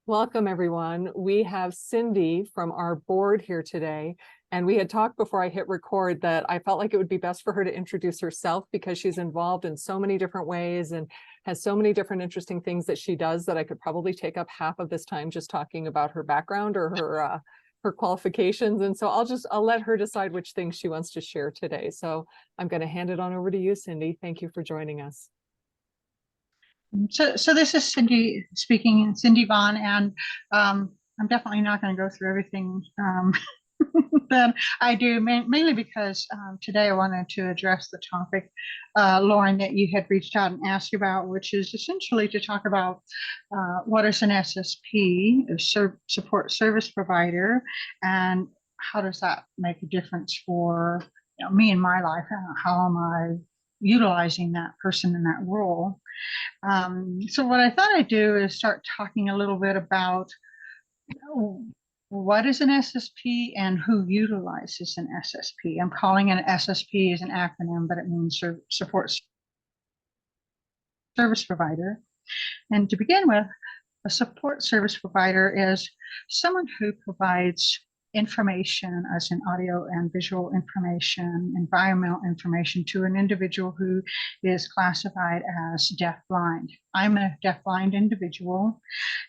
Welcome, everyone. We have Cynde from our board here today, and we had talked before I hit record that I felt like it would be best for her to introduce herself because she's involved in so many different ways and has so many different interesting things that she does that I could probably take up half of this time just talking about her background or her qualifications. And so I'll let her decide which things she wants to share today. So I'm going to hand it on over to you, Cynde. Thank you for joining us. So this is Cynde speaking, Cynde Vaughn, and I'm definitely not going to go through everything that I do, mainly because today I wanted to address the topic, Lauren, that you had reached out and asked about, which is essentially to talk about what is an SSP, a support service provider, and how does that make a difference for me in my life? How am I utilizing that person in that role? So what I thought I'd do is start talking a little bit about what is an SSP and who utilizes an SSP. I'm calling it an SSP as an acronym, but it means support service provider. And to begin with, a support service provider is someone who provides information as in audio and visual information, environmental information to an individual who is classified as deafblind. I'm a deafblind individual,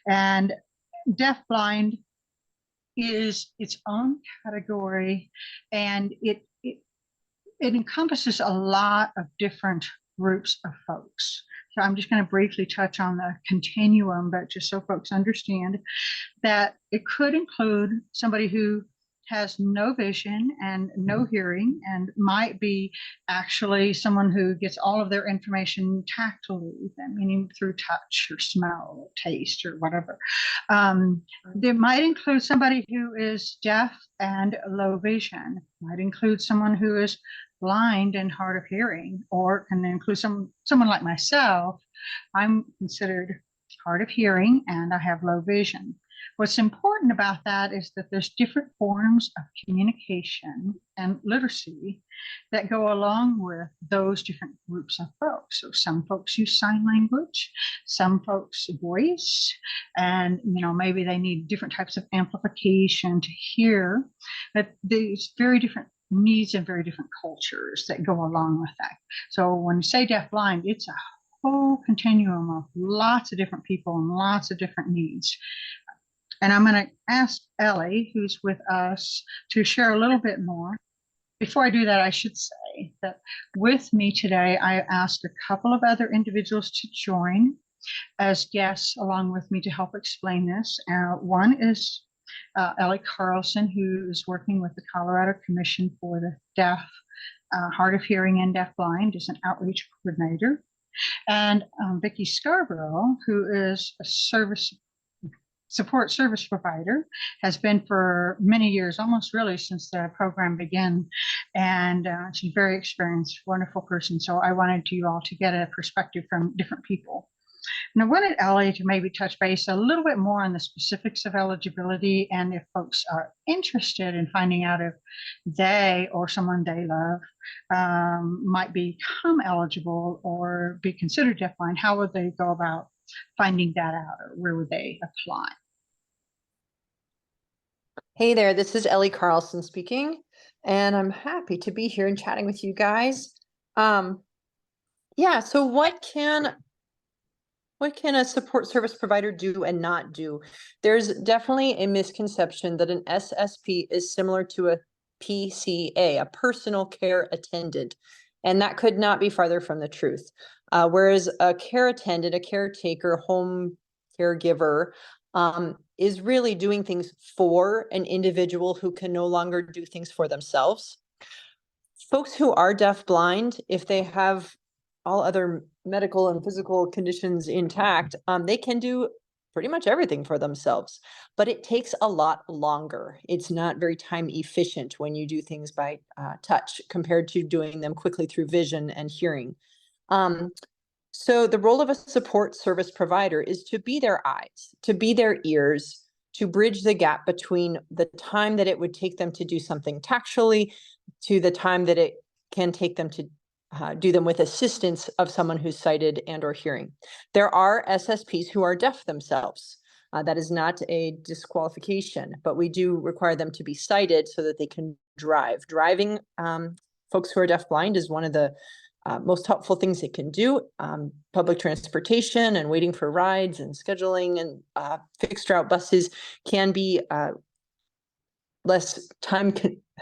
and deafblind is its own category, and it encompasses a lot of different groups of folks. So I'm just going to briefly touch on the continuum, but just so folks understand that it could include somebody who has no vision and no hearing and might be actually someone who gets all of their information tactily, meaning through touch or smell or taste or whatever. They might include somebody who is deaf and low vision, might include someone who is blind and hard of hearing, or can include someone like myself. I'm considered hard of hearing and I have low vision. What's important about that is that there's different forms of communication and literacy that go along with those different groups of folks. So some folks use sign language, some folks voice, and maybe they need different types of amplification to hear. But these very different needs and very different cultures that go along with that. So when you say deafblind, it's a whole continuum of lots of different people and lots of different needs. And I'm going to ask Ellie, who's with us, to share a little bit more. Before I do that, I should say that with me today, I asked a couple of other individuals to join as guests along with me to help explain this. One is Ellie Carlson, who is working with the Colorado Commission for the Deaf, Hard of Hearing, and Deafblind as an outreach coordinator. And Vicky Scarborough, who is a support service provider, has been for many years, almost really since the program began. And she's a very experienced, wonderful person. So I wanted you all to get a perspective from different people. And I wanted Ellie to maybe touch base a little bit more on the specifics of eligibility, and if folks are interested in finding out if they or someone they love might become eligible or be considered deafblind, how would they go about finding that out, or where would they apply? Hey there, this is Ellie Carlson speaking, and I'm happy to be here and chatting with you guys. Yeah, so what can a support service provider do and not do? There's definitely a misconception that an SSP is similar to a PCA, a personal care attendant, and that could not be farther from the truth. Whereas a care attendant, a caretaker, home caregiver, is really doing things for an individual who can no longer do things for themselves. Folks who are deafblind, if they have all other medical and physical conditions intact, they can do pretty much everything for themselves, but it takes a lot longer. It's not very time efficient when you do things by touch compared to doing them quickly through vision and hearing. So the role of a support service provider is to be their eyes, to be their ears, to bridge the gap between the time that it would take them to do something tactually to the time that it can take them to do them with assistance of someone who's sighted and or hearing. There are SSPs who are deaf themselves. That is not a disqualification, but we do require them to be sighted so that they can drive. Driving, folks who are deafblind is one of the most helpful things they can do. Public transportation and waiting for rides and scheduling and fixed route buses can be less time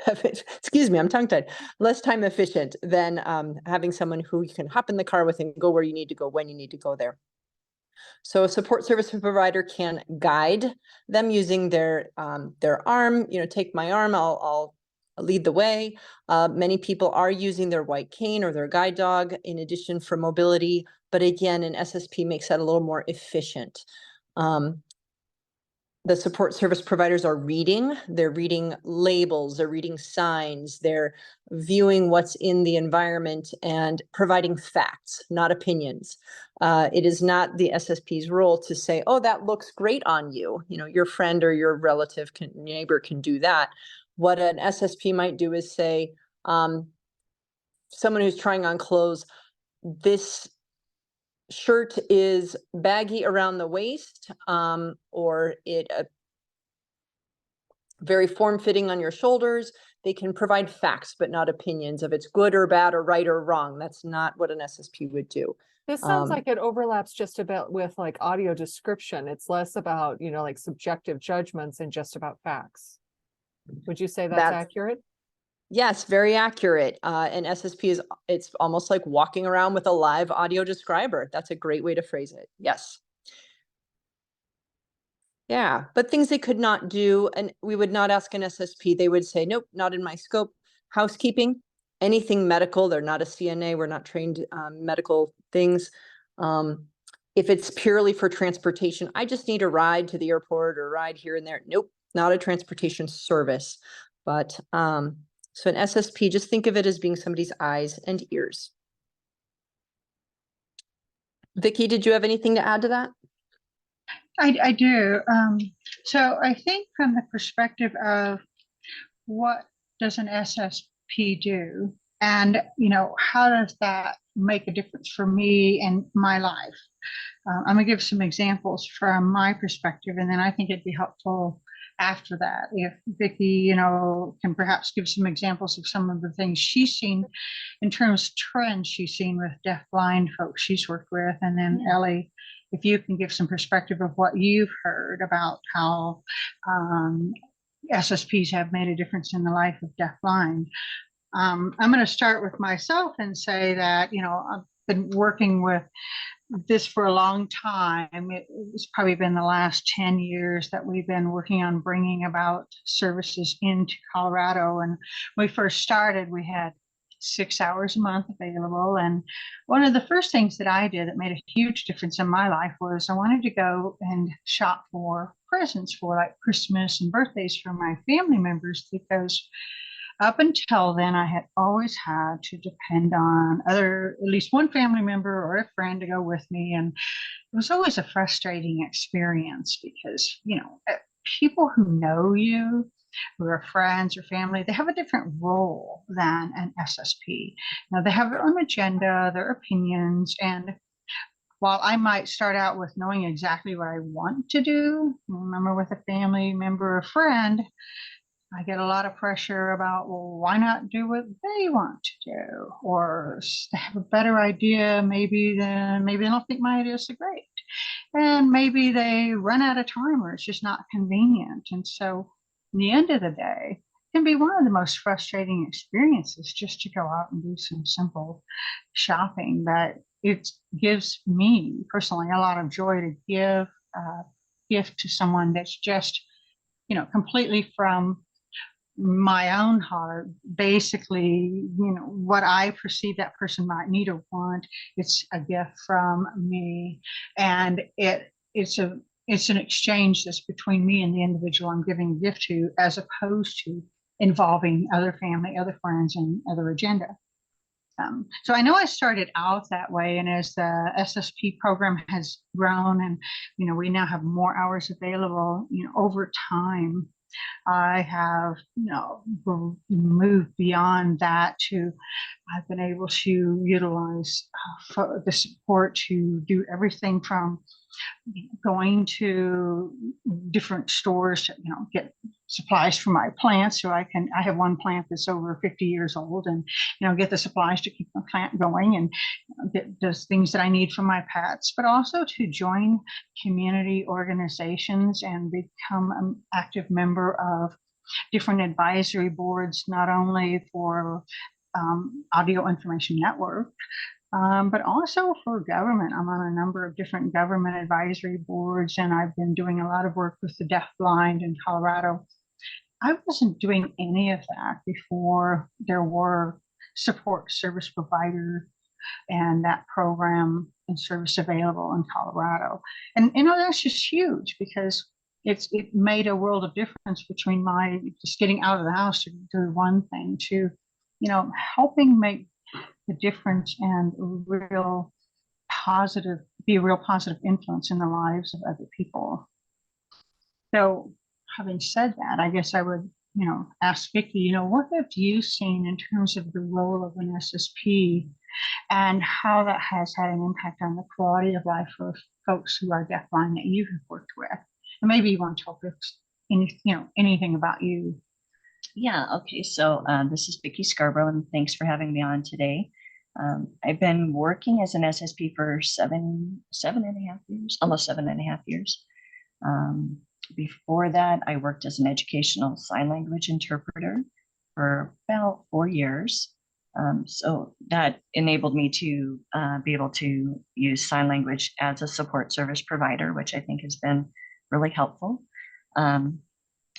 excuse me, I'm tongue-tied, less time efficient than having someone who you can hop in the car with and go where you need to go when you need to go there. So a support service provider can guide them using their arm, take my arm, I'll lead the way. Many people are using their white cane or their guide dog in addition for mobility, but again, an SSP makes that a little more efficient. The support service providers are they're reading labels, they're reading signs, they're viewing what's in the environment and providing facts, not opinions. It is not the SSP's role to say, oh, that looks great on you. Your friend or your relative, neighbor can do that. What an SSP might do is say, someone who's trying on clothes, this shirt is baggy around the waist, or it very form-fitting on your shoulders. They can provide facts, but not opinions of it's good or bad or right or wrong. That's not what an SSP would do. This sounds like it overlaps just about with like audio description. It's less about, like subjective judgments and just about facts. Would you say that's accurate? Yes, very accurate. An SSP it's almost like walking around with a live audio describer. That's a great way to phrase it. Yes. Yeah, but things they could not do, and we would not ask an SSP. They would say, nope, not in my scope. Housekeeping, anything medical. They're not a CNA. We're not trained medical things. If it's purely for transportation, I just need a ride to the airport or ride here and there. Nope, not a transportation service. But so an SSP, just think of it as being somebody's eyes and ears. Vicky, did you have anything to add to that? I do. So I think from the perspective of what does an SSP do, and how does that make a difference for me and my life? I'm gonna give some examples from my perspective, and then I think it'd be helpful after that if Vicky, can perhaps give some examples of some of the things she's seen in terms of trends she's seen with deafblind folks she's worked with, and then Ellie, if you can give some perspective of what you've heard about how SSPs have made a difference in the life of deafblind. I'm going to start with myself and say that, I've been working with this for a long time. It's probably been the last 10 years that we've been working on bringing about services into Colorado. And when we first started, we had 6 hours a month available. And one of the first things that I did that made a huge difference in my life was I wanted to go and shop for presents for like Christmas and birthdays for my family members, because up until then, I had always had to depend on at least one family member or a friend to go with me. And it was always a frustrating experience because, people who know you, who are friends or family, they have a different role than an SSP. Now, they have their own agenda, their opinions, and while I might start out with knowing exactly what I want to do, remember with a family member or friend, I get a lot of pressure about, well, why not do what they want to do? Or they have a better idea, maybe they don't think my idea is so great. And maybe they run out of time or it's just not convenient. And so in the end of the day, it can be one of the most frustrating experiences just to go out and do some simple shopping. But it gives me personally a lot of joy to give a gift to someone that's just, completely from my own heart, basically, what I perceive that person might need or want. It's a gift from me, and it's an exchange that's between me and the individual I'm giving a gift to, as opposed to involving other family, other friends, and other agenda. So I know I started out that way, and as the SSP program has grown and we now have more hours available, over time I have, moved beyond that to, I've been able to utilize the support to do everything from going to different stores to, get supplies for my plants. So I have one plant that's over 50 years old, and, get the supplies to keep my plant going, and get those things that I need for my pets, but also to join community organizations and become an active member of different advisory boards, not only for Audio Information Network, but also for government. I'm on a number of different government advisory boards, and I've been doing a lot of work with the DeafBlind in Colorado. I wasn't doing any of that before there were support service provider and that program and service available in Colorado. And that's just huge, because it made a world of difference between my just getting out of the house to do one thing to, helping make the difference and be a real positive influence in the lives of other people. So having said that, I guess I would, ask Vicky, what have you seen in terms of the role of an SSP and how that has had an impact on the quality of life for folks who are deafblind that you have worked with? And maybe you want to talk anything about you. Yeah, okay. So this is Vicky Scarborough, and thanks for having me on today. I've been working as an SSP for 7.5 years, almost 7.5 years. Before that, I worked as an educational sign language interpreter for about 4 years. So that enabled me to be able to use sign language as a support service provider, which I think has been really helpful.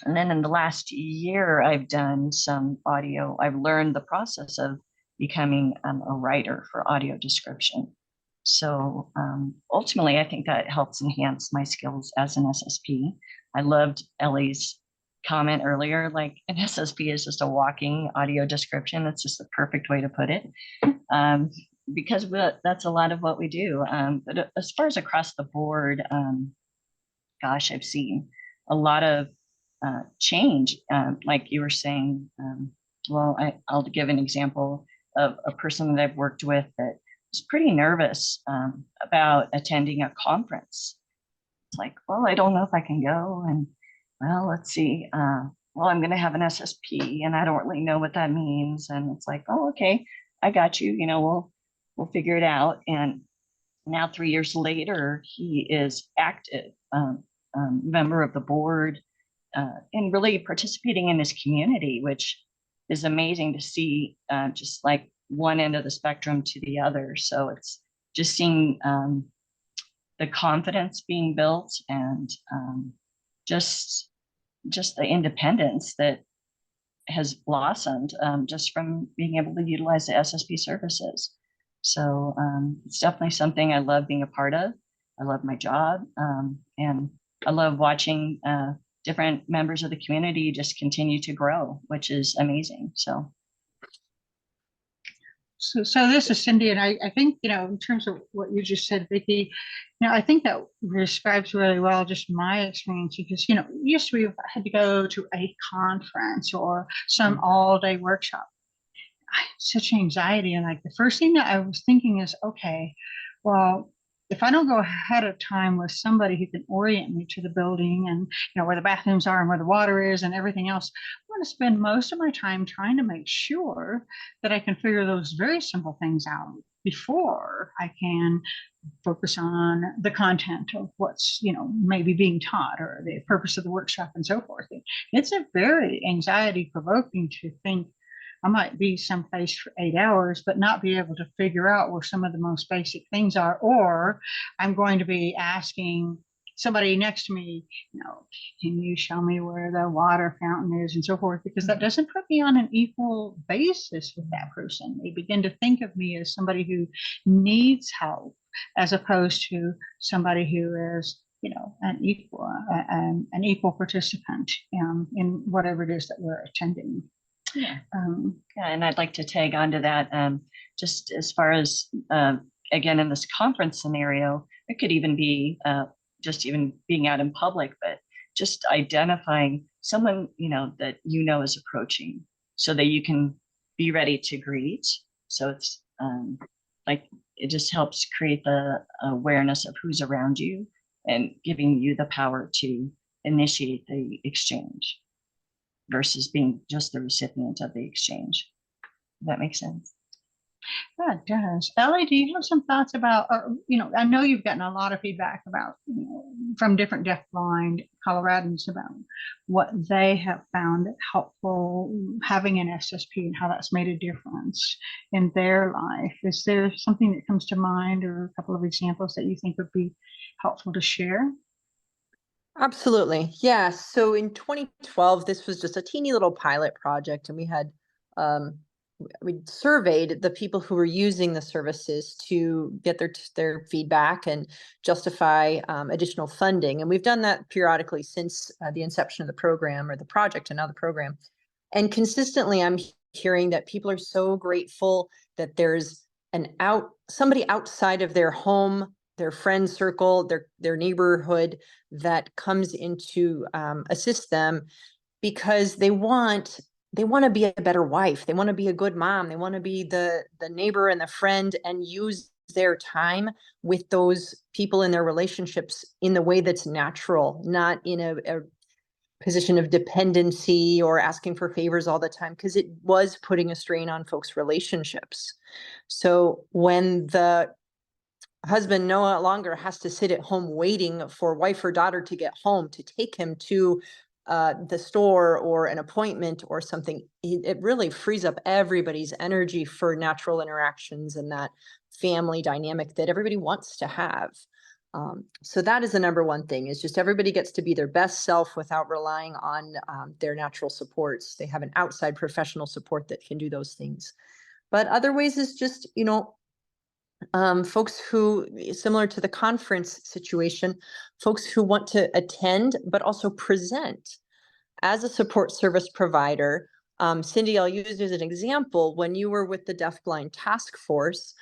And then in the last year, I've done some audio. I've learned the process of becoming a writer for audio description. So ultimately, I think that helps enhance my skills as an SSP. I loved Ellie's comment earlier, like an SSP is just a walking audio description. That's just the perfect way to put it, because that's a lot of what we do. But as far as across the board, gosh, I've seen a lot of change, like you were saying. I'll give an example of a person that I've worked with that was pretty nervous about attending a conference. It's like, well, I don't know if I can go, and well, let's see. Well, I'm going to have an SSP, and I don't really know what that means. And it's like, oh, okay, I got you. We'll figure it out. And now 3 years later, he is active member of the board, and really participating in this community, which is amazing to see, just like one end of the spectrum to the other. So it's just seeing the confidence being built, and just the independence that has blossomed just from being able to utilize the SSP services. So it's definitely something I love being a part of. I love my job, and I love watching different members of the community just continue to grow, which is amazing. So this is Cynde, and I think, in terms of what you just said, Vicky, I think that describes really well just my experience, because, used to be, I had to go to a conference or some all-day workshop. I had such anxiety, and like the first thing that I was thinking is, okay, well, if I don't go ahead of time with somebody who can orient me to the building and, where the bathrooms are and where the water is and everything else, I'm going to spend most of my time trying to make sure that I can figure those very simple things out before I can focus on the content of what's, maybe being taught, or the purpose of the workshop and so forth. It's a very anxiety provoking to think I might be someplace for 8 hours, but not be able to figure out where some of the most basic things are, or I'm going to be asking somebody next to me, can you show me where the water fountain is and so forth, because that doesn't put me on an equal basis with that person. They begin to think of me as somebody who needs help, as opposed to somebody who is, an equal participant in whatever it is that we're attending. yeah, and I'd like to tag onto that. Just as far as again, in this conference scenario, it could even be just even being out in public, but just identifying someone, that is approaching so that you can be ready to greet. So it's like it just helps create the awareness of who's around you and giving you the power to initiate the exchange versus being just the recipient of the exchange. Does that make sense? That does. Ellie, do you have some thoughts about, I know you've gotten a lot of feedback about, from different deafblind Coloradans about what they have found helpful having an SSP and how that's made a difference in their life. Is there something that comes to mind or a couple of examples that you think would be helpful to share? Absolutely. Yeah. So in 2012, this was just a teeny little pilot project, and we had we surveyed the people who were using the services to get their feedback and justify additional funding. And we've done that periodically since the inception of the program or the project and now the program. And consistently, I'm hearing that people are so grateful that there's somebody outside of their home, their friend circle, their neighborhood that comes in to assist them, because they want to be a better wife. They want to be a good mom. They want to be the neighbor and the friend and use their time with those people in their relationships in the way that's natural, not in a position of dependency or asking for favors all the time, because it was putting a strain on folks' relationships. So when the husband no longer has to sit at home waiting for wife or daughter to get home to take him to the store or an appointment or something, it really frees up everybody's energy for natural interactions and that family dynamic that everybody wants to have. So that is the number one thing, is just everybody gets to be their best self without relying on their natural supports. They have an outside professional support that can do those things. But other ways is just, folks who, similar to the conference situation, folks who want to attend but also present as a support service provider. Cynde, I'll use as an example, when you were with the DeafBlind Task Force,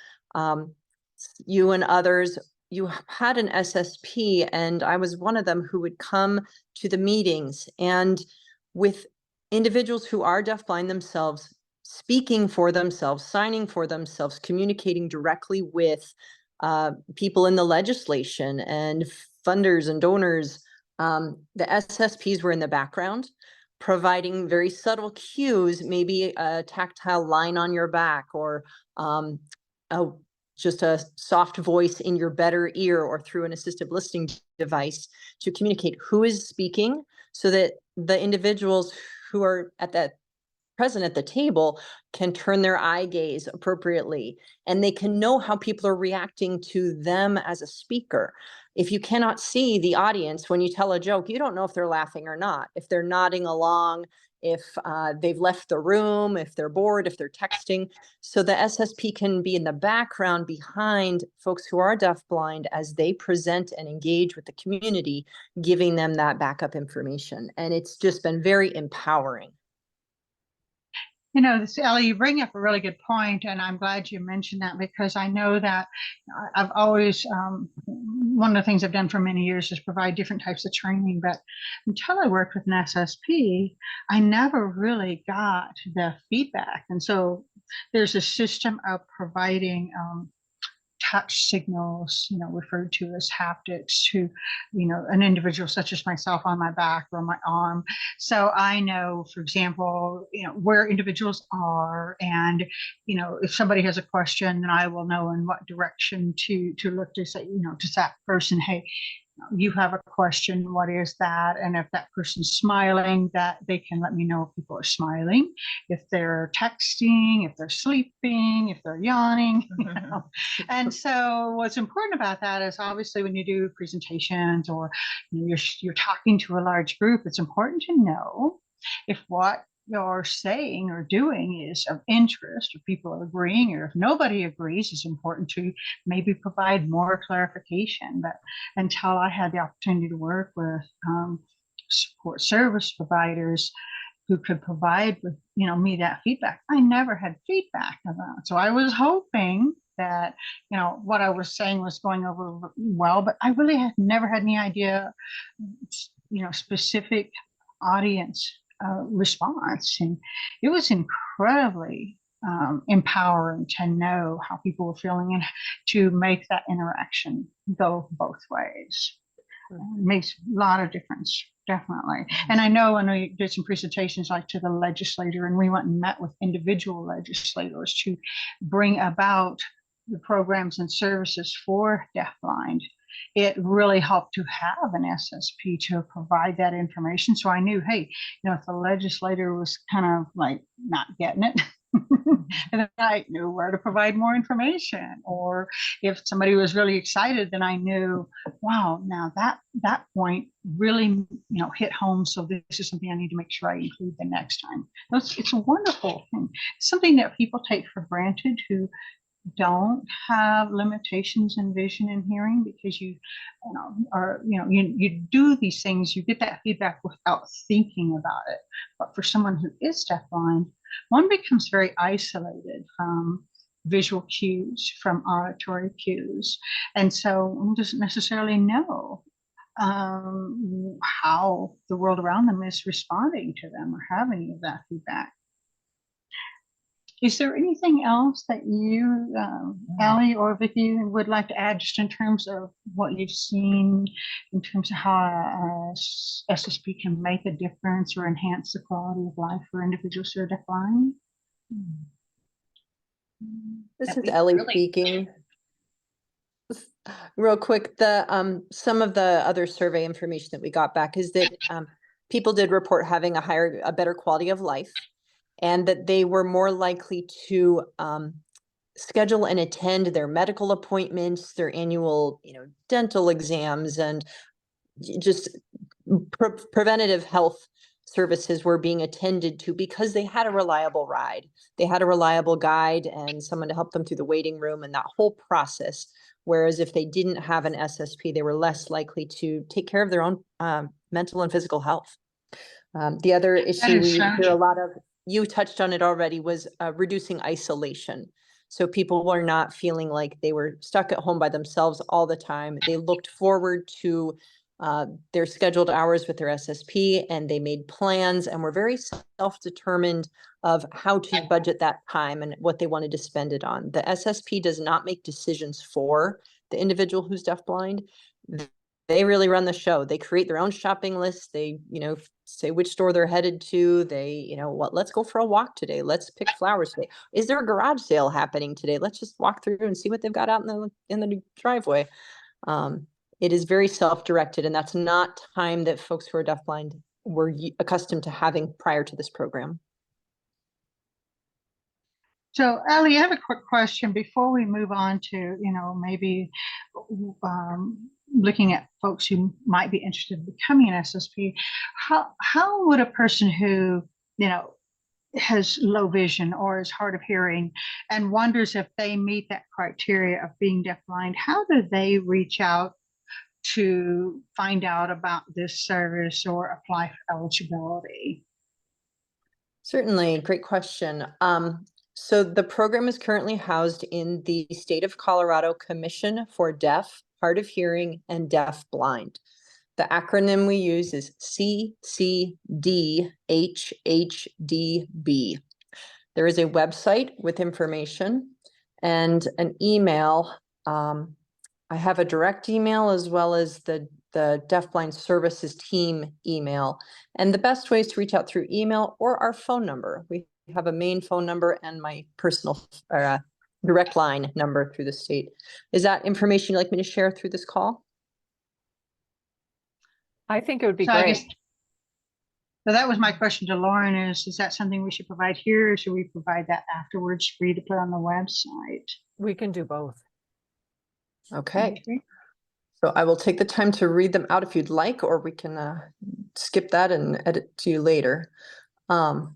you and others, you had an SSP, and I was one of them who would come to the meetings, and with individuals who are deafblind themselves, speaking for themselves, signing for themselves, communicating directly with people in the legislation and funders and donors. The SSPs were in the background, providing very subtle cues, maybe a tactile line on your back, or just a soft voice in your better ear, or through an assistive listening device, to communicate who is speaking, so that the individuals who are present at the table can turn their eye gaze appropriately, and they can know how people are reacting to them as a speaker. If you cannot see the audience when you tell a joke, you don't know if they're laughing or not, if they're nodding along, if they've left the room, if they're bored, if they're texting. So the SSP can be in the background behind folks who are deafblind as they present and engage with the community, giving them that backup information. And it's just been very empowering. Ellie, you bring up a really good point, and I'm glad you mentioned that, because I know that I've always, one of the things I've done for many years is provide different types of training, but until I worked with an SSP, I never really got the feedback. And so there's a system of providing touch signals, referred to as haptics, to, an individual such as myself on my back or my arm. So I know, for example, where individuals are, and, if somebody has a question, then I will know in what direction to look to say, to that person, hey, you have a question, what is that? And if that person's smiling, that they can let me know if people are smiling, if they're texting, if they're sleeping, if they're yawning. And so what's important about that is, obviously, when you do presentations, or you're talking to a large group, it's important to know if what you're saying or doing is of interest, or people are agreeing, or if nobody agrees, it's important to maybe provide more clarification. But until I had the opportunity to work with support service providers who could provide with me that feedback, I never had feedback of that. So I was hoping that what I was saying was going over well, but I really had never had any idea specific audience response, and it was incredibly empowering to know how people were feeling and to make that interaction go both ways. It makes a lot of difference, definitely. And I know when we did some presentations like to the legislator, and we went and met with individual legislators to bring about the programs and services for deafblind, it really helped to have an SSP to provide that information. So I knew, hey, if the legislator was kind of like not getting it, and then I knew where to provide more information. Or if somebody was really excited, then I knew, wow, now that point really hit home. So this is something I need to make sure I include the next time. It's a wonderful thing. It's something that people take for granted who don't have limitations in vision and hearing, because you do these things, you get that feedback without thinking about it. But for someone who is deafblind, one becomes very isolated from visual cues, from auditory cues, and so one doesn't necessarily know how the world around them is responding to them or have any of that feedback. Is there anything else that you, Ellie or Vicky, would like to add just in terms of what you've seen, in terms of how SSP can make a difference or enhance the quality of life for individuals who are deafblind? This is Ellie speaking. Real quick, some of the other survey information that we got back is that people did report having a better quality of life, and that they were more likely to schedule and attend their medical appointments, their annual, dental exams, and just preventative health services were being attended to because they had a reliable ride. They had a reliable guide and someone to help them through the waiting room and that whole process. Whereas if they didn't have an SSP, they were less likely to take care of their own mental and physical health. The other issue we hear a lot of, you touched on it already, was reducing isolation. So people were not feeling like they were stuck at home by themselves all the time. They looked forward to their scheduled hours with their SSP, and they made plans and were very self-determined of how to budget that time and what they wanted to spend it on. The SSP does not make decisions for the individual who's deafblind. They really run the show. They create their own shopping list. They, say which store they're headed to. They, let's go for a walk today. Let's pick flowers today. Is there a garage sale happening today? Let's just walk through and see what they've got out in the driveway. It is very self-directed, and that's not time that folks who are deafblind were accustomed to having prior to this program. So, Ellie, I have a quick question before we move on to, maybe looking at folks who might be interested in becoming an SSP. How would a person who, has low vision or is hard of hearing and wonders if they meet that criteria of being deafblind, how do they reach out to find out about this service or apply for eligibility? Certainly, great question. So the program is currently housed in the State of Colorado Commission for Deaf, Hard of Hearing, and DeafBlind. The acronym we use is CCDHHDB. There is a website with information and an email. I have a direct email as well as the DeafBlind Services team email. And the best way is to reach out through email or our phone number. We have a main phone number and my personal direct line number through the state. Is that information you'd like me to share through this call? I think it would be So great. So that was my question to Lauren, is that something we should provide here, or should we provide that afterwards for you to put on the website? We can do both. Okay. So I will take the time to read them out if you'd like, or we can skip that and edit to you later. All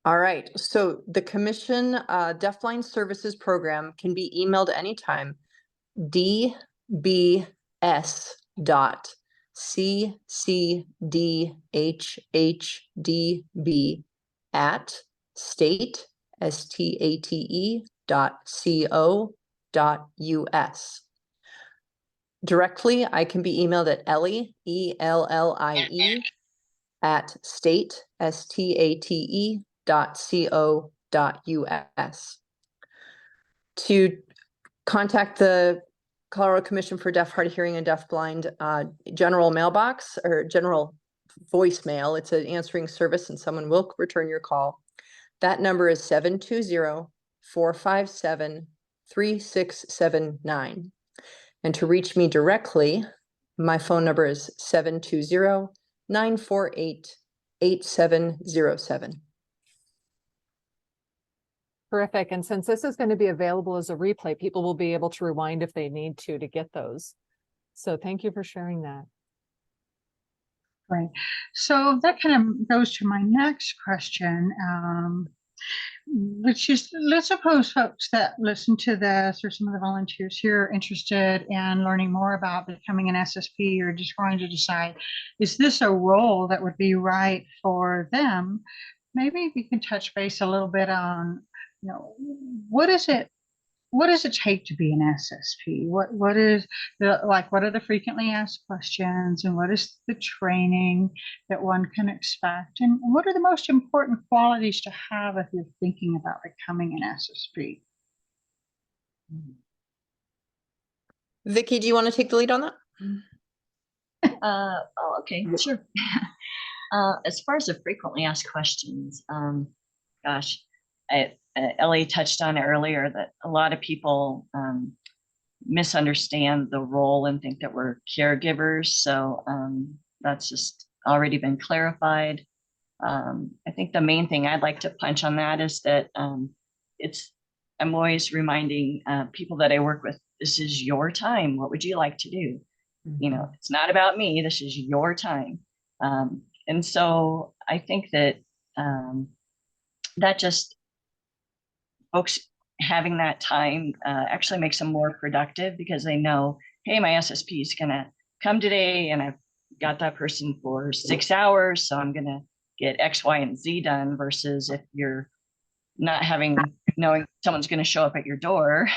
right. So the Commission Deafblind Services Program can be emailed anytime. dbs.ccdhhdb at state, STATE.co.us. directly, I can be emailed at Ellie, ELLIE, at state, STATE.co.us. To contact the Colorado Commission for Deaf, Hard of Hearing, and Deafblind general mailbox or general voicemail. It's an answering service and someone will return your call. That number is 720-457-3679. And to reach me directly, my phone number is 720-948-8707. Terrific. And since this is going to be available as a replay, people will be able to rewind if they need to get those. So thank you for sharing that. Right. So that kind of goes to my next question, which is, let's suppose folks that listen to this or some of the volunteers here are interested in learning more about becoming an SSP or just trying to decide, is this a role that would be right for them? Maybe we can touch base a little bit on, you know, what does it take to be an SSP? What is what are the frequently asked questions, and what is the training that one can expect? And what are the most important qualities to have if you're thinking about becoming an SSP? Vicky, do you want to take the lead on that? Oh, okay, sure. As far as the frequently asked questions, gosh, Ellie touched on it earlier that a lot of people misunderstand the role and think that we're caregivers. So that's just already been clarified. I think the main thing I'd like to punch on that is that I'm always reminding people that I work with, this is your time. What would you like to do? Mm-hmm. You know, it's not about me. This is your time. And so I think that that just folks having that time actually makes them more productive because they know, hey, my SSP is going to come today and I've got that person for 6 hours. So I'm going to get X, Y, and Z done versus if you're not knowing someone's going to show up at your door,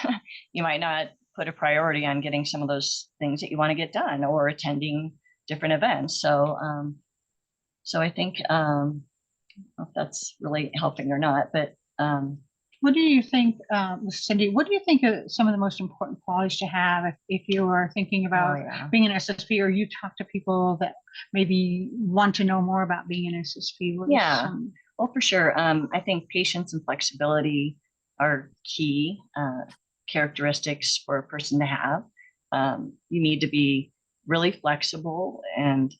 you might not put a priority on getting some of those things that you want to get done or attending different events. So I think, I don't know if that's really helping or not, but what do you think, Cynde, what do you think are some of the most important qualities to have if you are thinking about being an SSP, or you talk to people that maybe want to know more about being an SSP? Well, for sure. I think patience and flexibility are key characteristics for a person to have. You need to be really flexible and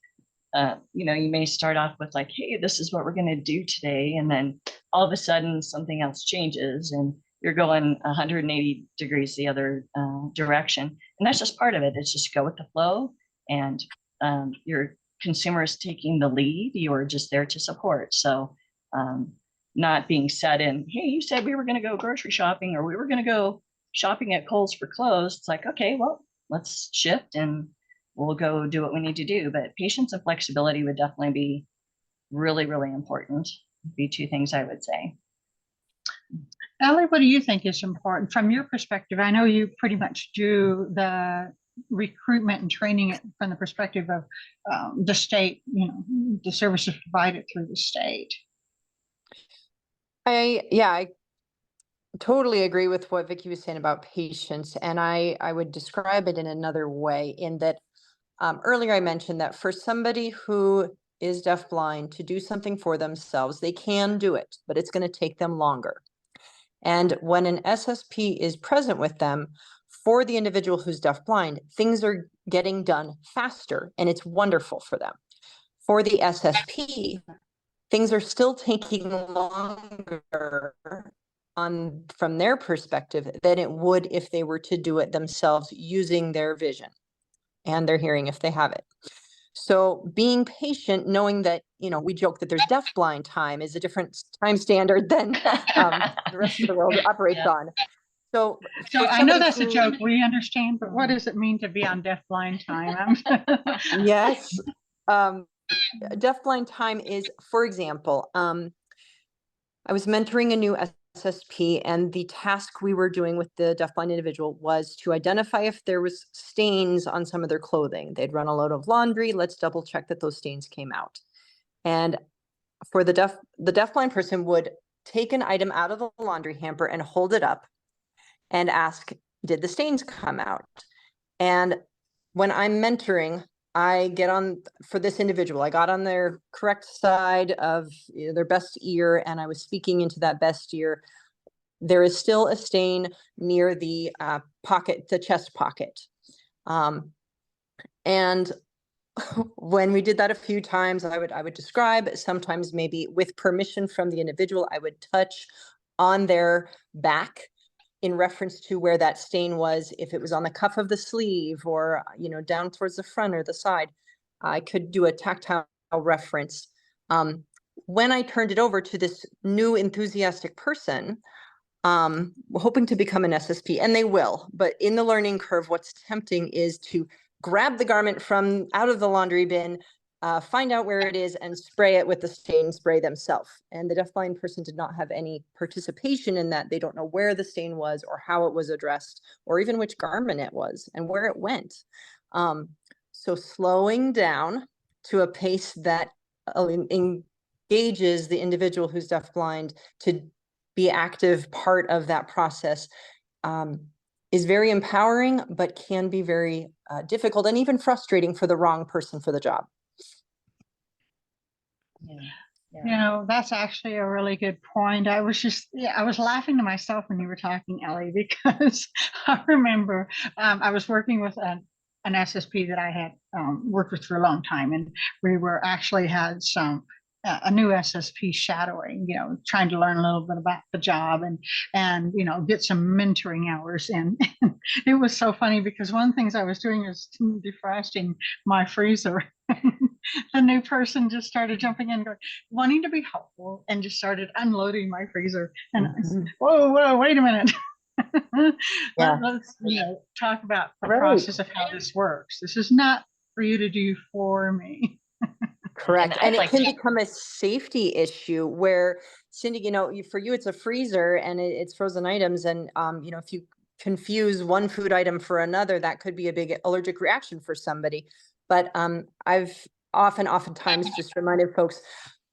you may start off with like, hey, this is what we're going to do today. And then all of a sudden something else changes and you're going 180 degrees the other direction. And that's just part of it. It's just go with the flow, and your consumer is taking the lead. You are just there to support. So not being set in, hey, you said we were going to go grocery shopping or we were going to go shopping at Kohl's for clothes. It's like, okay, well, let's shift and we'll go do what we need to do. But patience and flexibility would definitely be really, really important. Be two things I would say. Ellie, what do you think is important from your perspective? I know you pretty much do the recruitment and training from the perspective of the state, the services provided through the state. I totally agree with what Vicky was saying about patience. And I would describe it in another way, in that earlier I mentioned that for somebody who is deafblind to do something for themselves, they can do it, but it's going to take them longer. And when an SSP is present with them, for the individual who's deafblind, things are getting done faster and it's wonderful for them. For the SSP, things are still taking longer from their perspective than it would if they were to do it themselves using their vision and their hearing if they have it. So being patient, knowing that, we joke that there's deafblind time is a different time standard than the rest of the world operates on. So I know that's a joke, we understand, but what does it mean to be on deafblind time? Yes. Deafblind time is, for example, I was mentoring a new SSP, and the task we were doing with the deafblind individual was to identify if there was stains on some of their clothing. They'd run a load of laundry. Let's double check that those stains came out. And for the deafblind person would take an item out of the laundry hamper and hold it up and ask, did the stains come out? And when I'm mentoring, I get on, for this individual, I got on their correct side of their best ear, and I was speaking into that best ear. There is still a stain near the pocket, the chest pocket. And when we did that a few times, I would describe, sometimes maybe with permission from the individual, I would touch on their back in reference to where that stain was. If it was on the cuff of the sleeve or, you know, down towards the front or the side, I could do a tactile reference. When I turned it over to this new enthusiastic person, hoping to become an SSP, and they will, but in the learning curve, what's tempting is to grab the garment from out of the laundry bin, find out where it is, and spray it with the stain spray themselves. And the deafblind person did not have any participation in that. They don't know where the stain was or how it was addressed, or even which garment it was and where it went. So slowing down to a pace that engages the individual who's deafblind to be active part of that process is very empowering, but can be very difficult and even frustrating for the wrong person for the job. You know, that's actually a really good point. I was just, I was laughing to myself when you were talking, Ellie, because I remember I was working with an SSP that I had worked with for a long time, and we were actually had a new SSP shadowing, you know, trying to learn a little bit about the job and you know, get some mentoring hours in. And it was so funny because one of the things I was doing was defrosting my freezer. The new person just started jumping in, going, wanting to be helpful, and just started unloading my freezer. And I said, whoa, wait a minute. Let's, you know, talk about the process of how this works. This is not for you to do for me. Correct. And it can become a safety issue where, Cynde, you know, for you, it's a freezer and it's frozen items. And, you know, if you confuse one food item for another, that could be a big allergic reaction for somebody. But I've oftentimes just reminded folks,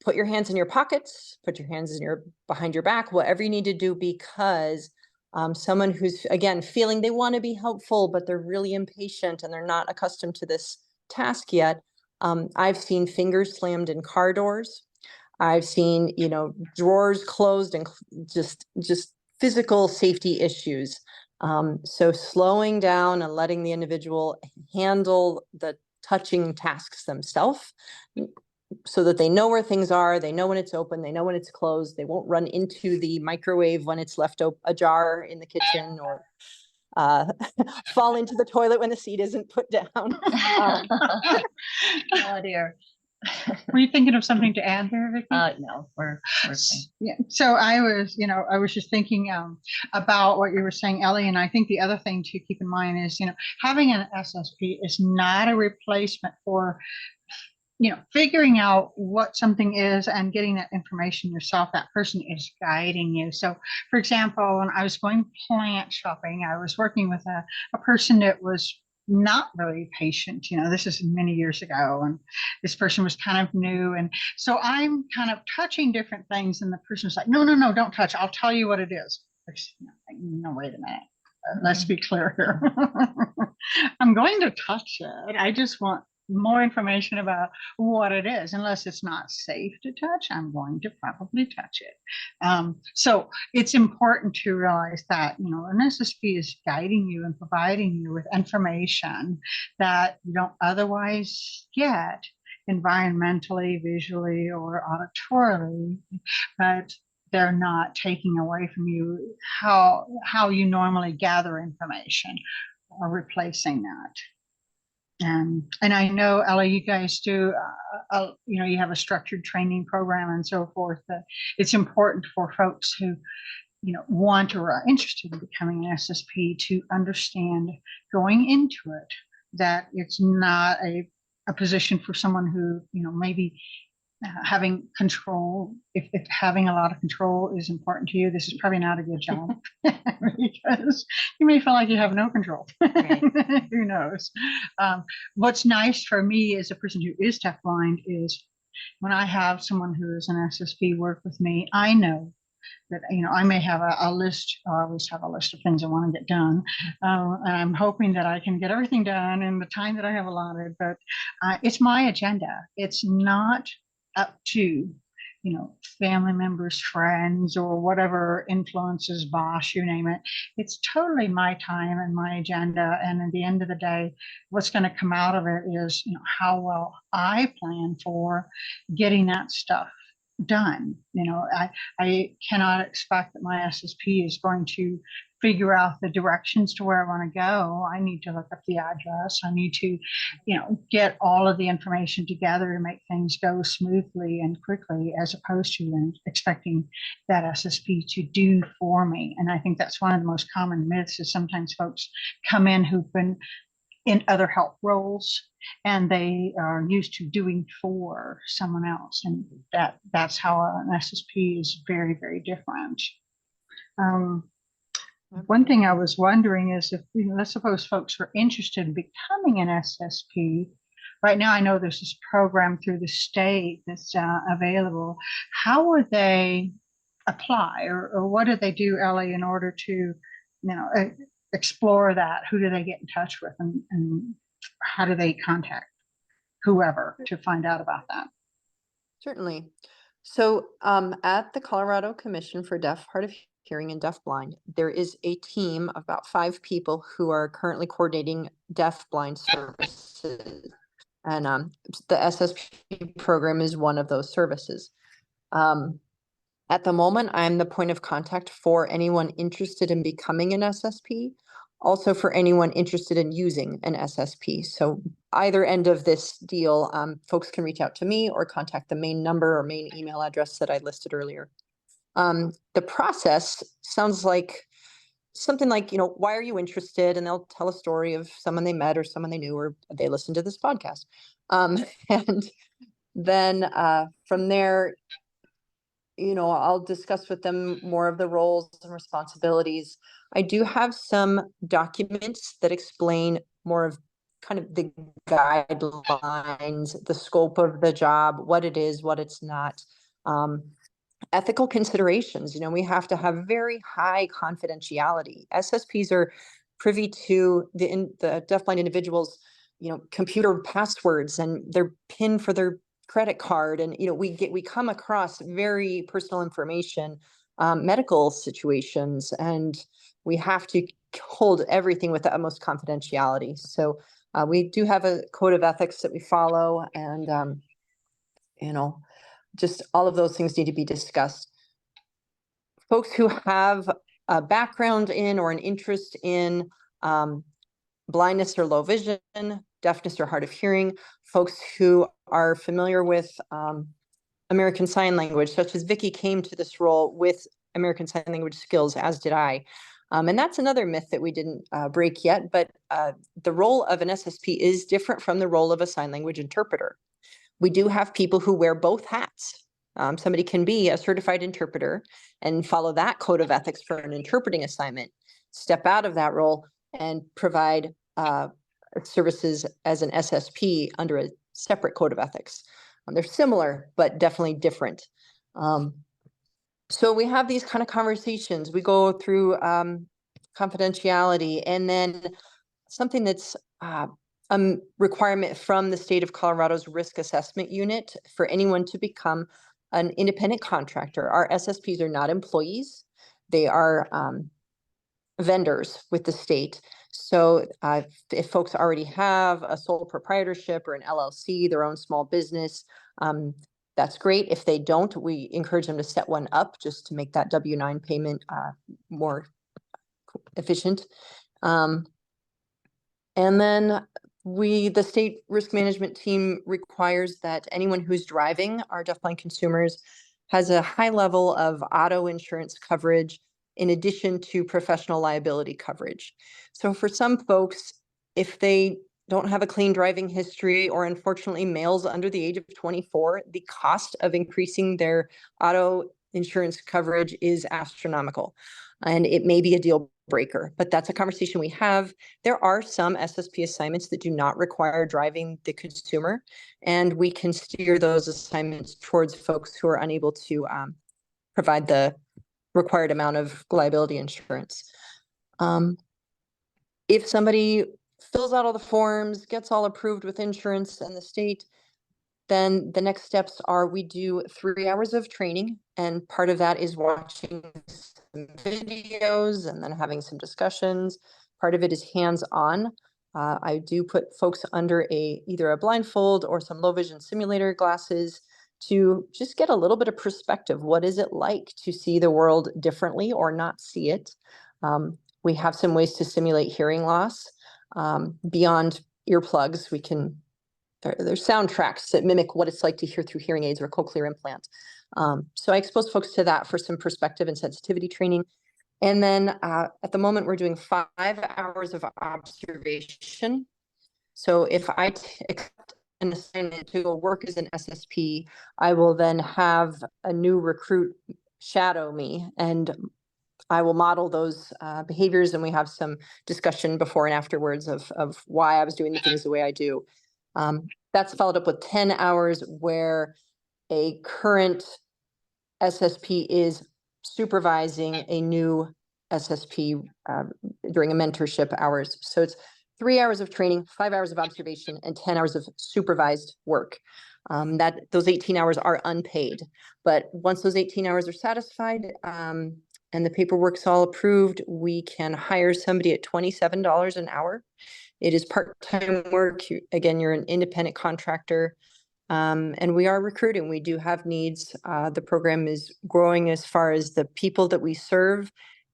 put your hands in your pockets, put your hands in behind your back, whatever you need to do, because someone who's, again, feeling they want to be helpful, but they're really impatient and they're not accustomed to this task yet. I've seen fingers slammed in car doors. I've seen, you know, drawers closed, and just physical safety issues. So slowing down and letting the individual handle the touching tasks themselves, so that they know where things are, they know when it's open, they know when it's closed, they won't run into the microwave when it's left ajar in the kitchen, or fall into the toilet when the seat isn't put down. Oh dear. Were you thinking of something to add there, Vicky? No, we're fine. Yeah. So I was just thinking about what you were saying, Ellie, and I think the other thing to keep in mind is, you know, having an SSP is not a replacement for, you know, figuring out what something is and getting that information yourself. That person is guiding you. So, for example, when I was going plant shopping, I was working with a person that was not really patient. You know, this is many years ago, and this person was kind of new. And so I'm kind of touching different things, and the person's like, no, don't touch. I'll tell you what it is. No, wait a minute. Let's be clear here. I'm going to touch it. I just want more information about what it is. Unless it's not safe to touch, I'm going to probably touch it. So it's important to realize that, you know, an SSP is guiding you and providing you with information that you don't otherwise get environmentally, visually, or auditorily, but they're not taking away from you how you normally gather information, or replacing that. And I know, Ellie, you guys do, you know, you have a structured training program and so forth. That it's important for folks who, you know, want or are interested in becoming an SSP to understand going into it that it's not a position for someone who, you know, maybe having control. If having a lot of control is important to you, this is probably not a good job because you may feel like you have no control. Right. Who knows? What's nice for me as a person who is deafblind is when I have someone who is an SSP work with me, I know that, you know, I may have a list. I always have a list of things I want to get done, and I'm hoping that I can get everything done in the time that I have allotted. But it's my agenda. It's not up to, you know, family members, friends, or whatever influences, boss, you name it. It's totally my time and my agenda. And at the end of the day, what's going to come out of it is, you know, how well I plan for getting that stuff done. You know, I cannot expect that my SSP is going to figure out the directions to where I want to go. I need to look up the address. I need to, you know, get all of the information together to make things go smoothly and quickly, as opposed to expecting that SSP to do for me. And I think that's one of the most common myths is sometimes folks come in who've been in other help roles and they are used to doing for someone else, and that's how an SSP is very, very different. One thing I was wondering is if, you know, let's suppose folks are interested in becoming an SSP. Right now, I know there's this program through the state that's available. How would they apply, or what do they do, Ellie, in order to, you know, explore that? Who do they get in touch with, and how do they contact whoever to find out about that? Certainly. So at the Colorado Commission for Deaf, Hard of Hearing, and Deafblind, there is a team of about 5 people who are currently coordinating deafblind services. And the SSP program is one of those services. At the moment, I'm the point of contact for anyone interested in becoming an SSP, also for anyone interested in using an SSP. So either end of this deal, folks can reach out to me or contact the main number or main email address that I listed earlier. The process sounds like something like, you know, why are you interested? And they'll tell a story of someone they met or someone they knew, or they listened to this podcast. And then from there, you know, I'll discuss with them more of the roles and responsibilities. I do have some documents that explain more of kind of the guidelines, the scope of the job, what it is, what it's not. Ethical considerations, you know, we have to have very high confidentiality. SSPs are privy to the deafblind individuals, you know, computer passwords and their PIN for their credit card. And, you know, we come across very personal information, medical situations, and we have to hold everything with the utmost confidentiality. So we do have a code of ethics that we follow, and, you know, just all of those things need to be discussed. Folks who have a background in or an interest in blindness or low vision, deafness or hard of hearing, folks who are familiar with American Sign Language, such as Vicky came to this role with American Sign Language skills, as did I. And that's another myth that we didn't break yet, but the role of an SSP is different from the role of a sign language interpreter. We do have people who wear both hats. Somebody can be a certified interpreter and follow that code of ethics for an interpreting assignment, step out of that role and provide services as an SSP under a separate code of ethics. They're similar, but definitely different. So we have these kind of conversations. We go through confidentiality, and then something that's a requirement from the state of Colorado's risk assessment unit for anyone to become an independent contractor. Our SSPs are not employees. They are vendors with the state. So if folks already have a sole proprietorship or an LLC, their own small business, that's great. If they don't, we encourage them to set one up just to make that W-9 payment more efficient. And then the state risk management team requires that anyone who's driving our deafblind consumers has a high level of auto insurance coverage in addition to professional liability coverage. So for some folks, if they don't have a clean driving history, or unfortunately males under the age of 24, the cost of increasing their auto insurance coverage is astronomical. And it may be a deal breaker, but that's a conversation we have. There are some SSP assignments that do not require driving the consumer, and we can steer those assignments towards folks who are unable to provide the required amount of liability insurance. If somebody fills out all the forms, gets all approved with insurance and the state, then the next steps are we do 3 hours of training, and part of that is watching some videos and then having some discussions. Part of it is hands-on. I do put folks under either a blindfold or some low vision simulator glasses to just get a little bit of perspective. What is it like to see the world differently or not see it? We have some ways to simulate hearing loss beyond earplugs. We can, there's soundtracks that mimic what it's like to hear through hearing aids or cochlear implants. So I expose folks to that for some perspective and sensitivity training. And then at the moment, we're doing 5 hours of observation. So if I accept an assignment to go work as an SSP, I will then have a new recruit shadow me, and I will model those behaviors, and we have some discussion before and afterwards of why I was doing the things the way I do. That's followed up with 10 hours where a current SSP is supervising a new SSP during a mentorship hours. So it's 3 hours of training, 5 hours of observation, and 10 hours of supervised work. Those 18 hours are unpaid, but once those 18 hours are satisfied, and the paperwork's all approved, we can hire somebody at $27 an hour. It is part-time work. Again, you're an independent contractor, and we are recruiting. We do have needs. The program is growing as far as the people that we serve,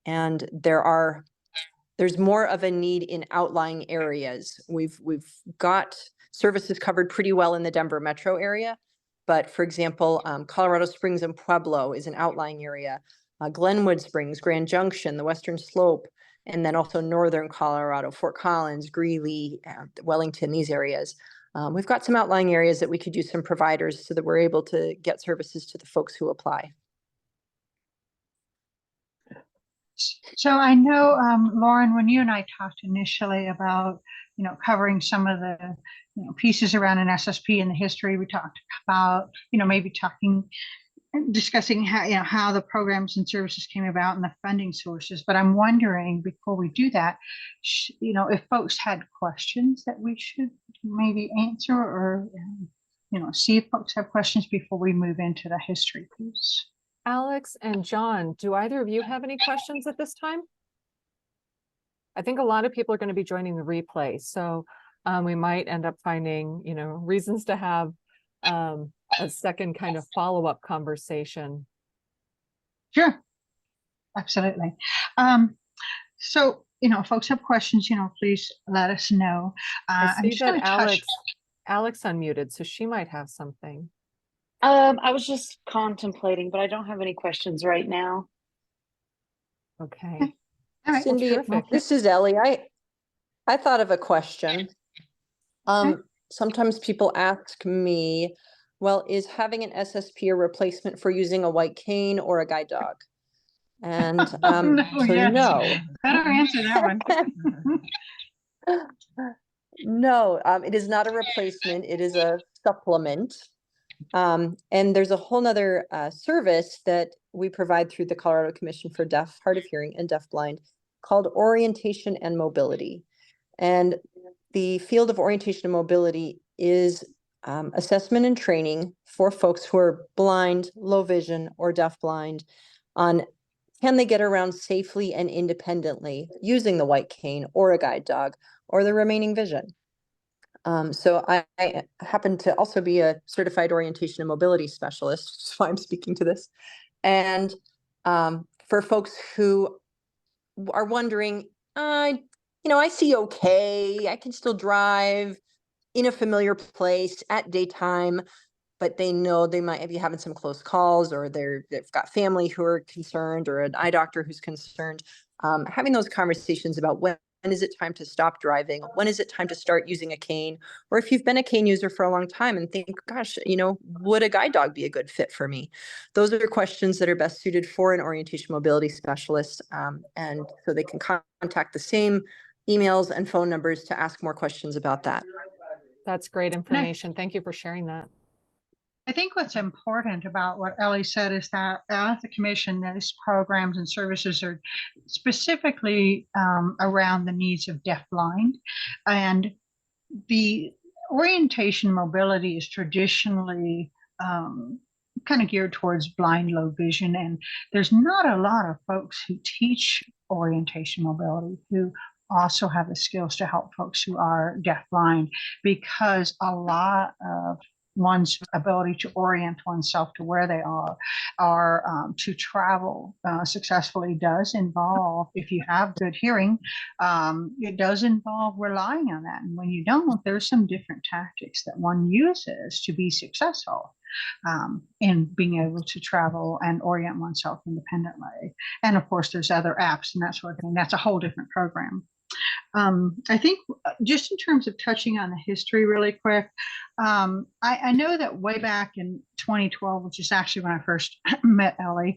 and there's more of a need in outlying areas. We've got services covered pretty well in the Denver metro area, but for example, Colorado Springs and Pueblo is an outlying area. Glenwood Springs, Grand Junction, the Western Slope, and then also Northern Colorado, Fort Collins, Greeley, Wellington, these areas. We've got some outlying areas that we could use some providers so that we're able to get services to the folks who apply. So I know, Lauren, when you and I talked initially about, covering some of the, pieces around an SSP and the history, we talked about, maybe discussing how the programs and services came about and the funding sources. But I'm wondering, before we do that, if folks had questions that we should maybe answer, or see if folks have questions before we move into the history piece. Alex and John, do either of you have any questions at this time? I think a lot of people are going to be joining the replay, so we might end up finding, reasons to have a second kind of follow-up conversation. Sure, absolutely. So, folks have questions, please let us know. I see that Alex unmuted, so she might have something. I was just contemplating, but I don't have any questions right now. Okay. All right. Cynde, this is Ellie. I thought of a question. Sometimes people ask me, well, is having an SSP a replacement for using a white cane or a guide dog? And no. Better answer that one. No, it is not a replacement. It is a supplement. And there's a whole nother service that we provide through the Colorado Commission for Deaf, Hard of Hearing, and DeafBlind called Orientation and Mobility. And the field of orientation and mobility is assessment and training for folks who are blind, low vision, or deafblind on can they get around safely and independently using the white cane or a guide dog or the remaining vision. So I happen to also be a certified orientation and mobility specialist, which is why I'm speaking to this. And for folks who are wondering, I see okay, I can still drive in a familiar place at daytime, but they know they might be having some close calls, or they've got family who are concerned, or an eye doctor who's concerned. Having those conversations about when is it time to stop driving? When is it time to start using a cane? Or if you've been a cane user for a long time and think, gosh, would a guide dog be a good fit for me? Those are questions that are best suited for an orientation mobility specialist. And so they can contact the same emails and phone numbers to ask more questions about that. That's great information. Thank you for sharing that. I think what's important about what Ellie said is that at the commission, those programs and services are specifically around the needs of deafblind, and the orientation mobility is traditionally kind of geared towards blind, low vision, and there's not a lot of folks who teach orientation mobility who also have the skills to help folks who are deafblind, because a lot of one's ability to orient oneself to where they are to travel successfully does involve, if you have good hearing, it does involve relying on that. And when you don't, there's some different tactics that one uses to be successful in being able to travel and orient oneself independently. And of course, there's other apps and that sort of thing. That's a whole different program. I think just in terms of touching on the history really quick, I know that way back in 2012, which is actually when I first met Ellie,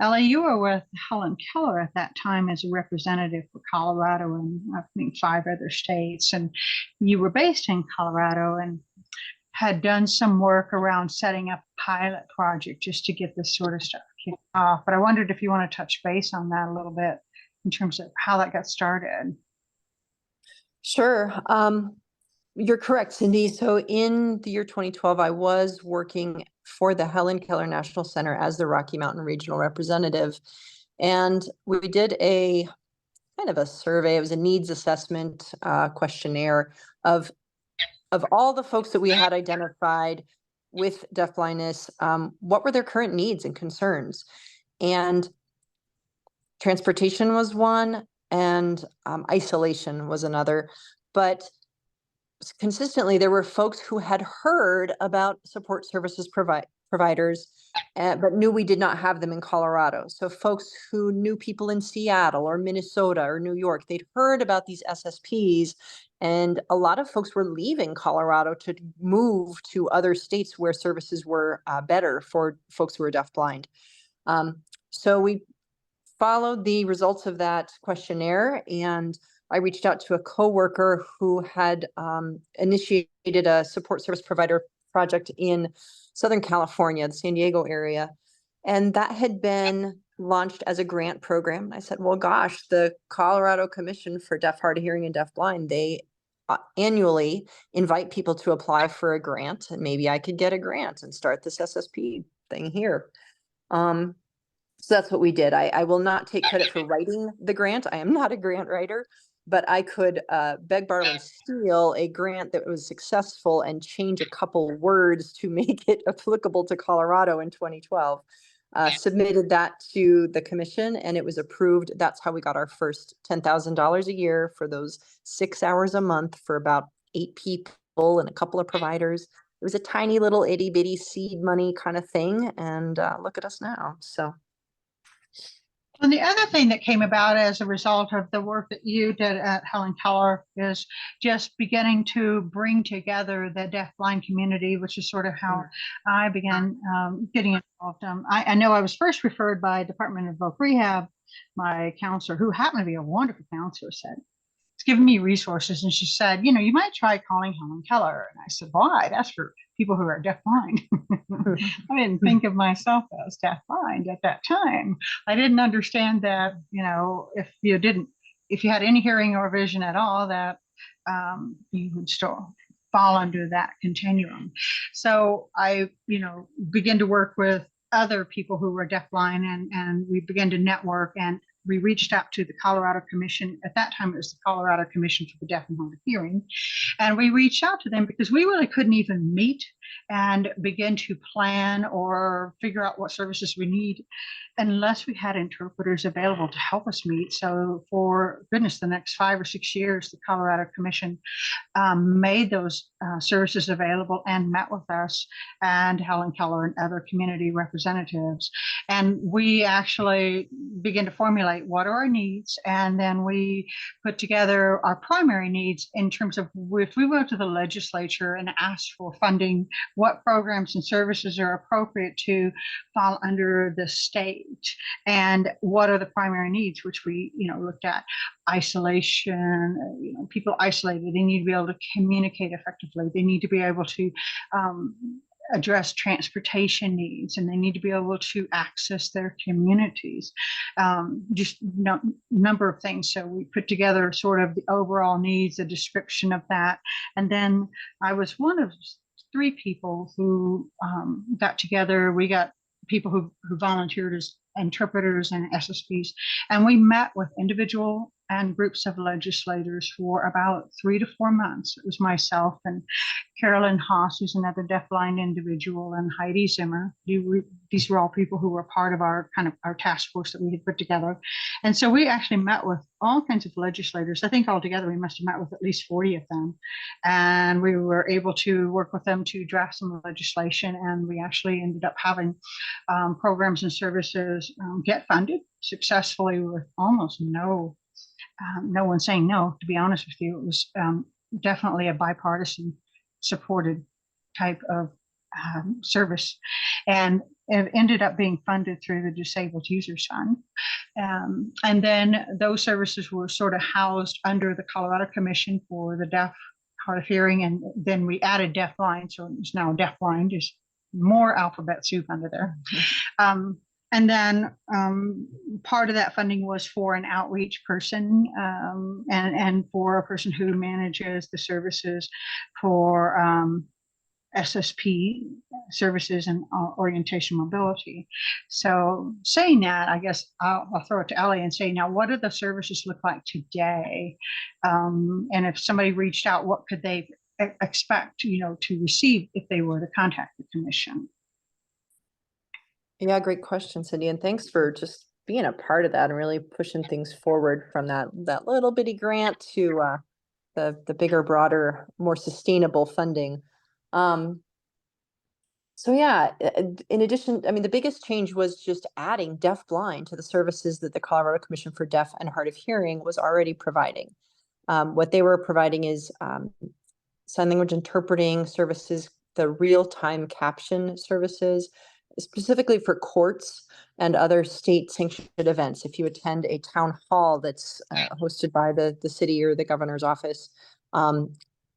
Ellie, you were with Helen Keller at that time as a representative for Colorado and I think 5 other states, and you were based in Colorado and had done some work around setting up a pilot project just to get this sort of stuff kicked off. But I wondered if you want to touch base on that a little bit in terms of how that got started. Sure. You're correct, Cynde. So in the year 2012, I was working for the Helen Keller National Center as the Rocky Mountain Regional Representative. And we did a kind of a survey. It was a needs assessment questionnaire of all the folks that we had identified with deafblindness, what were their current needs and concerns? And transportation was one, and isolation was another. But consistently, there were folks who had heard about support services providers, but knew we did not have them in Colorado. So folks who knew people in Seattle or Minnesota or New York, they'd heard about these SSPs, and a lot of folks were leaving Colorado to move to other states where services were better for folks who were deafblind. So we followed the results of that questionnaire, and I reached out to a coworker who had initiated a support service provider project in Southern California, the San Diego area. And that had been launched as a grant program. I said, well, gosh, the Colorado Commission for Deaf, Hard of Hearing and Deafblind, they annually invite people to apply for a grant, and maybe I could get a grant and start this SSP thing here. So that's what we did. I will not take credit for writing the grant. I am not a grant writer, but I could beg, borrow, and steal a grant that was successful and change a couple words to make it applicable to Colorado in 2012. Submitted that to the commission and it was approved. That's how we got our first $10,000 a year for those 6 hours a month for about 8 people and a couple of providers. It was a tiny little itty bitty seed money kind of thing. And look at us now. So. And the other thing that came about as a result of the work that you did at Helen Keller is just beginning to bring together the deafblind community, which is sort of how I began getting involved. I know I was first referred by Department of Voc Rehab. My counselor, who happened to be a wonderful counselor, said, it's giving me resources. And she said, you know, you might try calling Helen Keller. And I said, why? That's for people who are deafblind. I didn't think of myself as deafblind at that time. I didn't understand that, you know, if you had any hearing or vision at all, that you would still fall under that continuum. So I, you know, began to work with other people who were deafblind, and we began to network, and we reached out to the Colorado Commission. At that time, it was the Colorado Commission for the Deaf and Hard of Hearing. And we reached out to them because we really couldn't even meet and begin to plan or figure out what services we need unless we had interpreters available to help us meet. So for goodness, the next 5 or 6 years, the Colorado Commission made those services available and met with us and Helen Keller and other community representatives. And we actually began to formulate what are our needs. And then we put together our primary needs in terms of if we went to the legislature and asked for funding, what programs and services are appropriate to fall under the state, and what are the primary needs, which we, looked at. Isolation, people isolated, they need to be able to communicate effectively. They need to be able to address transportation needs, and they need to be able to access their communities. Just number of things. So we put together sort of the overall needs, a description of that. And then I was one of 3 people who got together. We got people who volunteered as interpreters and SSPs, and we met with individual and groups of legislators for about 3 to 4 months. It was myself and Carolyn Haas, who's another deafblind individual, and Heidi Zimmer. These were all people who were part of our task force that we had put together. And so we actually met with all kinds of legislators. I think altogether we must have met with at least 40 of them. And we were able to work with them to draft some legislation. And we actually ended up having programs and services get funded successfully with almost no one saying no. To be honest with you, it was definitely a bipartisan supported type of service, and it ended up being funded through the Disabled Users Fund. And then those services were sort of housed under the Colorado Commission for the Deaf, Hard of Hearing, and then we added DeafBlind, so it's now DeafBlind, is more alphabet soup under there. And then part of that funding was for an outreach person and for a person who manages the services for SSP services and orientation mobility. So saying that, I guess I'll throw it to Ellie and say, now, what do the services look like today? And if somebody reached out, what could they expect, to receive if they were to contact the commission? Yeah, great question, Cynde, and thanks for just being a part of that and really pushing things forward from that little bitty grant to the bigger, broader, more sustainable funding. So yeah, in addition, I mean, the biggest change was just adding DeafBlind to the services that the Colorado Commission for Deaf and Hard of Hearing was already providing. What they were providing is sign language interpreting services, the real-time caption services, specifically for courts and other state sanctioned events. If you attend a town hall that's hosted by the city or the governor's office,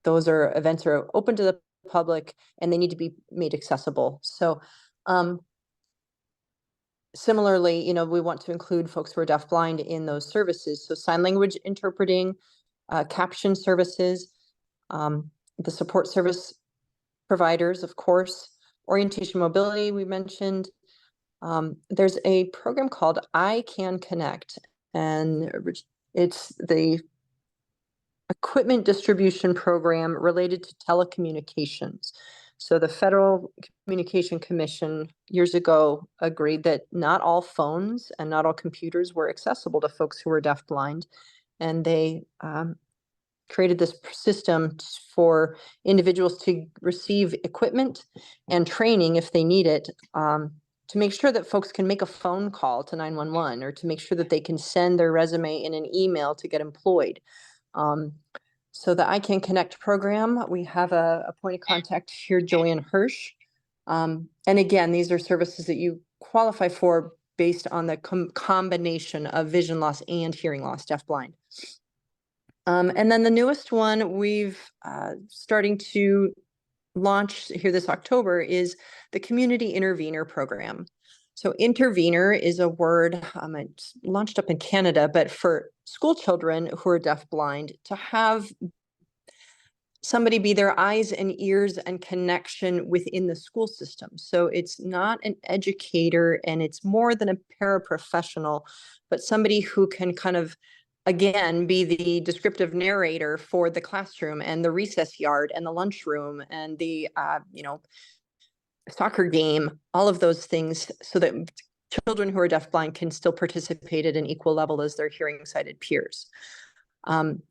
those events are open to the public and they need to be made accessible. So similarly, we want to include folks who are deafblind in those services. So sign language interpreting, caption services, the support service providers, of course, orientation mobility, we mentioned. There's a program called I Can Connect, and it's the equipment distribution program related to telecommunications. So the Federal Communication Commission years ago agreed that not all phones and not all computers were accessible to folks who were deafblind, and they created this system for individuals to receive equipment and training if they need it, to make sure that folks can make a phone call to 911 or to make sure that they can send their resume in an email to get employed. So the I Can Connect program, we have a point of contact here, Joanne Hirsch. And again, these are services that you qualify for based on the combination of vision loss and hearing loss, deafblind. And then the newest one we've starting to launch here this October is the Community Intervener Program. So intervener is a word, it's launched up in Canada, but for school children who are deafblind, to have somebody be their eyes and ears and connection within the school system. So it's not an educator and it's more than a paraprofessional, but somebody who can kind of, again, be the descriptive narrator for the classroom and the recess yard and the lunchroom and the, soccer game, all of those things, so that children who are deafblind can still participate at an equal level as their hearing sighted peers.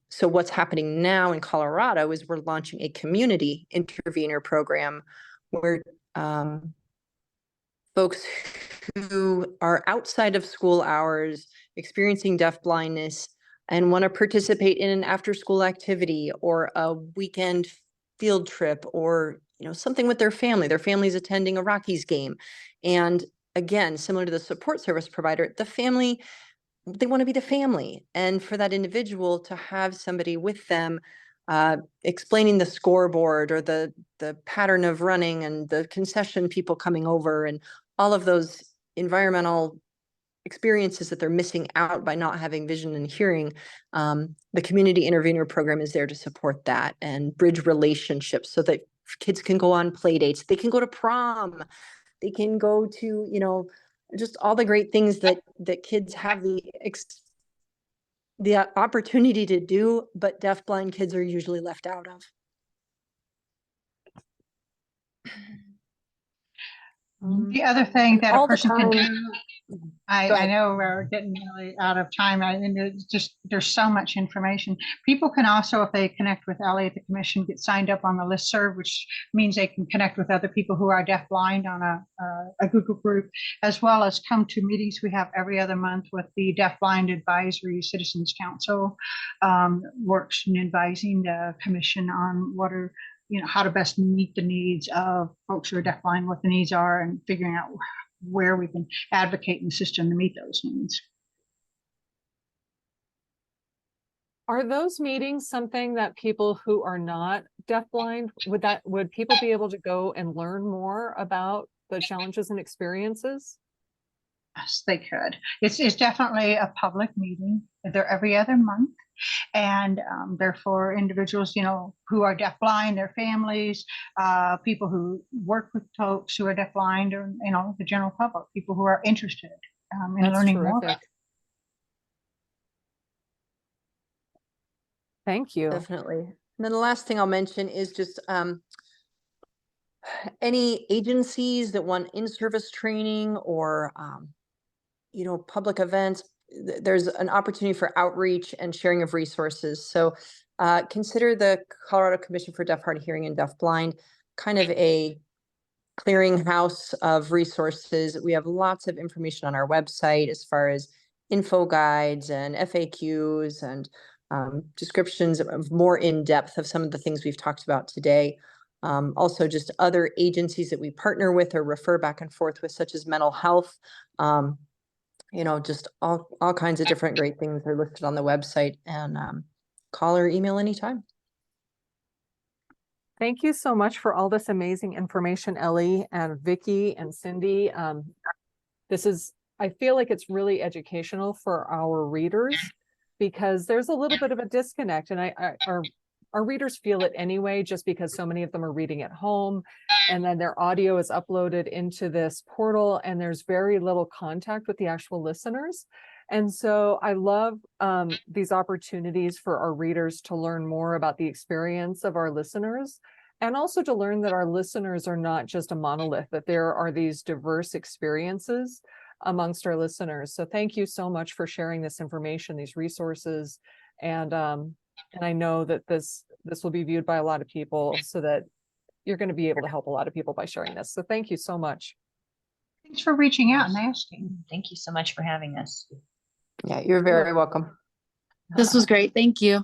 So what's happening now in Colorado is we're launching a community intervener program where folks who are outside of school hours experiencing deafblindness and want to participate in an after-school activity or a weekend field trip or something with their family. Their family's attending a Rockies game. And again, similar to the support service provider, the family, they want to be the family. And for that individual to have somebody with them explaining the scoreboard or the pattern of running and the concession people coming over and all of those environmental experiences that they're missing out by not having vision and hearing, the community intervener program is there to support that and bridge relationships so that kids can go on play dates. They can go to prom. They can go to, just all the great things that kids have the opportunity to do, but deafblind kids are usually left out of. The other thing that a All the person can time. do, Go I ahead. know we're getting really out of time. There's so much information. People can also, if they connect with Ellie at the commission, get signed up on the listserv, which means they can connect with other people who are deafblind on a Google group, as well as come to meetings we have every other month with the Deafblind Advisory Citizens Council, works in advising the commission on what are how to best meet the needs of folks who are deafblind, what the needs are, and figuring out where we can advocate in the system to meet those needs. Are those meetings something that people who are not deafblind, would people be able to go and learn more about the challenges and experiences? Yes, they could. It's definitely a public meeting. They're every other month. And therefore, individuals, who are deafblind, their families, people who work with folks who are deafblind, or the general public, people who are interested in That's learning more. terrific. Thank you. Definitely. And then the last thing I'll mention is just any agencies that want in-service training or public events. There's an opportunity for outreach and sharing of resources. So consider the Colorado Commission for Deaf, Hard of Hearing, and Deafblind kind of a clearinghouse of resources. We have lots of information on our website as far as info guides and FAQs and descriptions of more in depth of some of the things we've talked about today. Also just other agencies that we partner with or refer back and forth with, such as mental health. Just all kinds of different great things are listed on the website, and call or email anytime. Thank you so much for all this amazing information, Ellie and Vicky and Cynde. I feel like it's really educational for our readers because there's a little bit of a disconnect, and our readers feel it anyway, just because so many of them are reading at home and then their audio is uploaded into this portal and there's very little contact with the actual listeners. And so I love these opportunities for our readers to learn more about the experience of our listeners, and also to learn that our listeners are not just a monolith, that there are these diverse experiences amongst our listeners. So thank you so much for sharing this information, these resources. And I know that this will be viewed by a lot of people, so that you're going to be able to help a lot of people by sharing this. So thank you so much. Thanks for reaching out and asking. Thank you so much for having us. Yeah, you're very welcome. This was great. Thank you.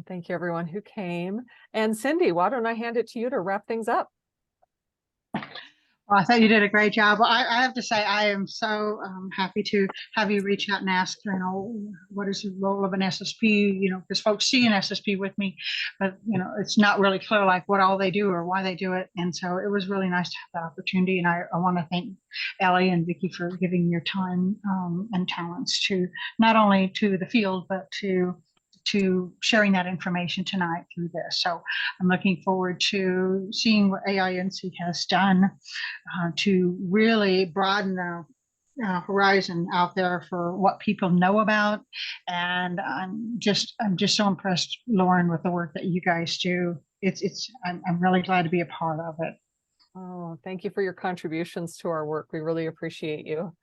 Thank you everyone who came. And Cynde, why don't I hand it to you to wrap things up? Well, I thought you did a great job. I have to say, I am so happy to have you reach out and ask, what is the role of an SSP? Because folks see an SSP with me, but it's not really clear like what all they do or why they do it. And so it was really nice to have that opportunity. And I want to thank Ellie and Vicky for giving your time and talents to not only to the field, but to sharing that information tonight through this. So I'm looking forward to seeing what AINC has done to really broaden the horizon out there for what people know about. And I'm just so impressed, Lauren, with the work that you guys do. I'm really glad to be a part of it. Oh, thank you for your contributions to our work. We really appreciate you.